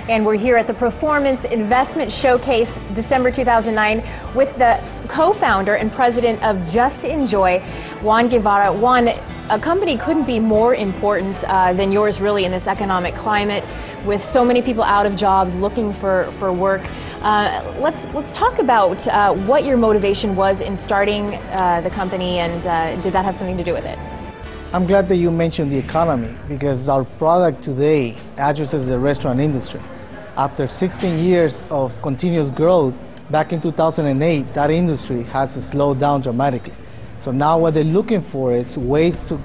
and we're here at the Proformance Investment Showcase, December 2009, with the co-founder and president of Justenjoy, Juan Guevara. Juan, a company couldn't be more important than yours really in this economic climate, with so many people out of jobs looking for work. Let's talk about what your motivation was in starting the company, and did that have something to do with it? I'm glad that you mentioned the economy, because our product today addresses the restaurant industry. After 16 years of continuous growth, back in 2008, that industry has slowed down dramatically. So now what they're looking for is ways to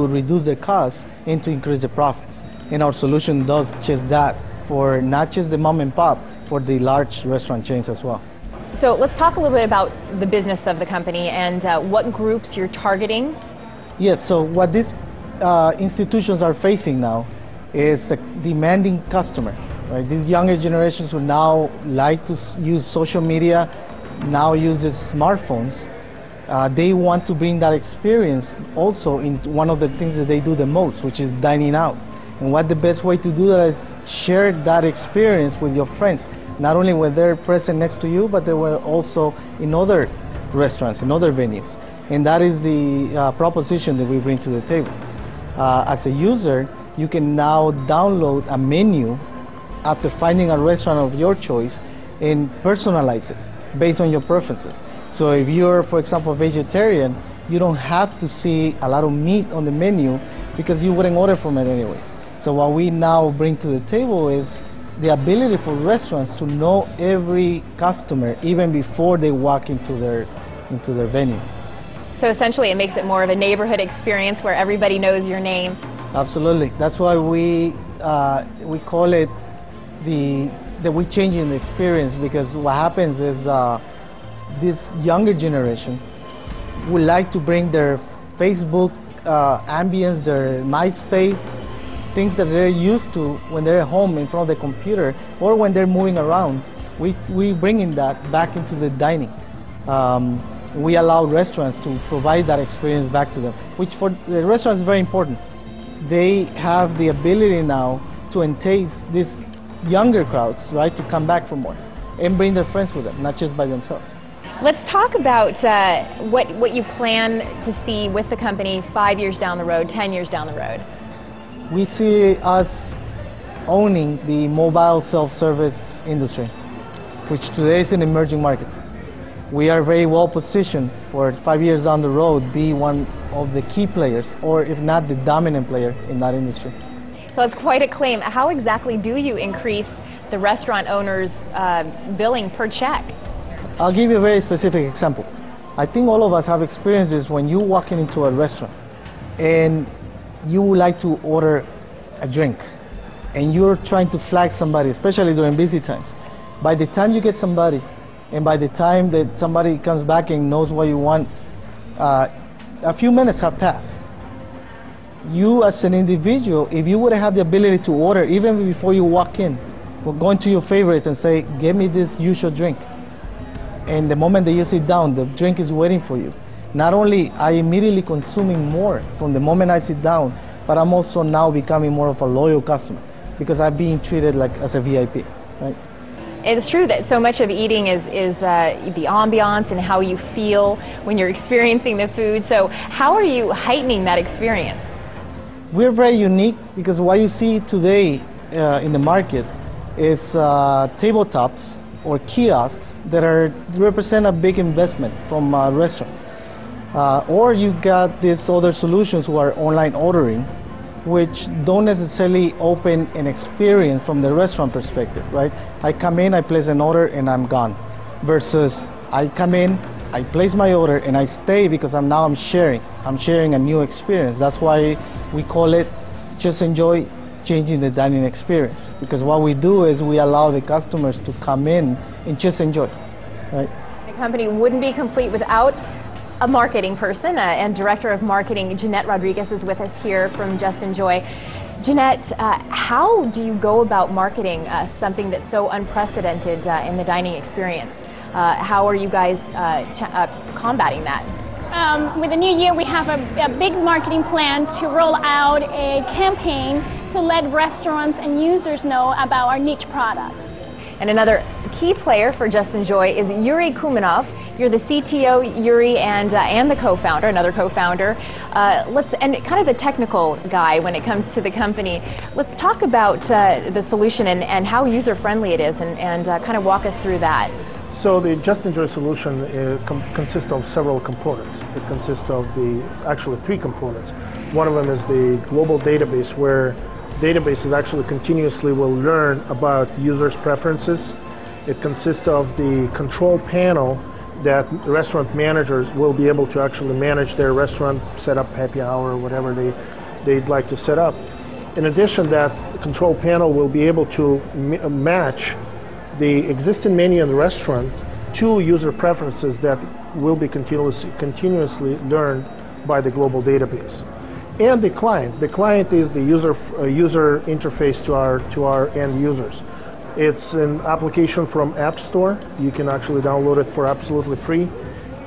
reduce their costs and to increase the profits. And our solution does just that, for not just the mom and pop, for the large restaurant chains as well. So let's talk a little bit about the business of the company and what groups you're targeting. Yes, so what these institutions are facing now is a demanding customer, right? These younger generations who now like to use social media, now use smartphones. They want to bring that experience also in one of the things that they do the most, which is dining out. And what the best way to do that is share that experience with your friends, not only when they're present next to you, but they were also in other restaurants, in other venues. And that is the proposition that we bring to the table. As a user, you can now download a menu after finding a restaurant of your choice and personalize it based on your preferences. So if you're, for example, vegetarian, you don't have to see a lot of meat on the menu because you wouldn't order from it anyways. So what we now bring to the table is the ability for restaurants to know every customer even before they walk into their venue. So essentially it makes it more of a neighborhood experience where everybody knows your name. Absolutely. That's why we call it that we're changing the experience, because what happens is this younger generation would like to bring their Facebook ambience, their MySpace, things that they're used to when they're at home in front of the computer or when they're moving around. We bringing that back into the dining. We allow restaurants to provide that experience back to them, which for the restaurants is very important. They have the ability now to entice these younger crowds, right, to come back for more and bring their friends with them, not just by themselves. Let's talk about what you plan to see with the company 5 years down the road, 10 years down the road. We see us owning the mobile self-service industry, which today is an emerging market. We are very well positioned for 5 years down the road, be one of the key players, or if not the dominant player in that industry. So it's quite a claim. How exactly do you increase the restaurant owner's billing per check? I'll give you a very specific example. I think all of us have experiences when you walk into a restaurant and you would like to order a drink and you're trying to flag somebody, especially during busy times. By the time you get somebody, and by the time that somebody comes back and knows what you want, a few minutes have passed. You as an individual, if you would have the ability to order even before you walk in, we'll go into your favorites and say, give me this usual drink. And the moment that you sit down, the drink is waiting for you. Not only are I immediately consuming more from the moment I sit down, but I'm also now becoming more of a loyal customer because I'm being treated like as a VIP, right? It's true that so much of eating is the ambiance and how you feel when you're experiencing the food. So how are you heightening that experience? We're very unique because what you see today in the market is tabletops or kiosks that represent a big investment from restaurants. Or you got these other solutions who are online ordering, which don't necessarily open an experience from the restaurant perspective, right? I come in, I place an order, and I'm gone. Versus I come in, I place my order, and I stay because I'm sharing. I'm sharing a new experience. That's why we call it Justenjoy, changing the dining experience. Because what we do is we allow the customers to come in and just enjoy, right? The company wouldn't be complete without a marketing person, and Director of Marketing, Jeanette Rodriguez, is with us here from Justenjoy. Jeanette, how do you go about marketing something that's so unprecedented in the dining experience? How are you guys combating that? With the new year, we have a big marketing plan to roll out a campaign to let restaurants and users know about our niche product. And another key player for Justenjoy is Yuri Kumanov. You're the CTO, Yuri, and the co-founder, another co-founder. And kind of a technical guy when it comes to the company. Let's talk about the solution and how user-friendly it is, and kind of walk us through that. So the Justenjoy solution consists of several components. It consists of actually three components. One of them is the global database, where databases actually continuously will learn about users' preferences. It consists of the control panel that restaurant managers will be able to actually manage their restaurant, set up happy hour, or whatever they'd like to set up. In addition, that control panel will be able to match the existing menu in the restaurant to user preferences that will be continuously learned by the global database. And the client is the user interface to our end users. It's an application from App Store. You can actually download it for absolutely free.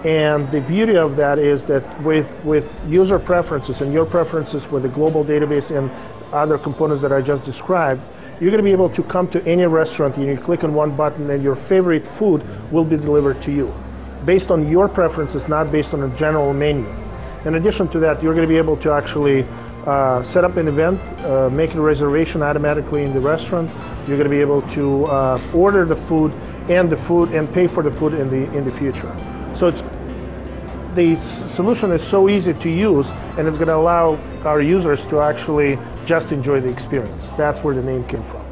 And the beauty of that is that with user preferences and your preferences with the global database and other components that I just described, you're going to be able to come to any restaurant and you click on one button and your favorite food will be delivered to you based on your preferences, not based on a general menu. In addition to that, you're going to be able to actually set up an event, make a reservation automatically in the restaurant. You're going to be able to order the food and pay for the food in the future. So the solution is so easy to use, and it's going to allow our users to actually just enjoy the experience. That's where the name came from.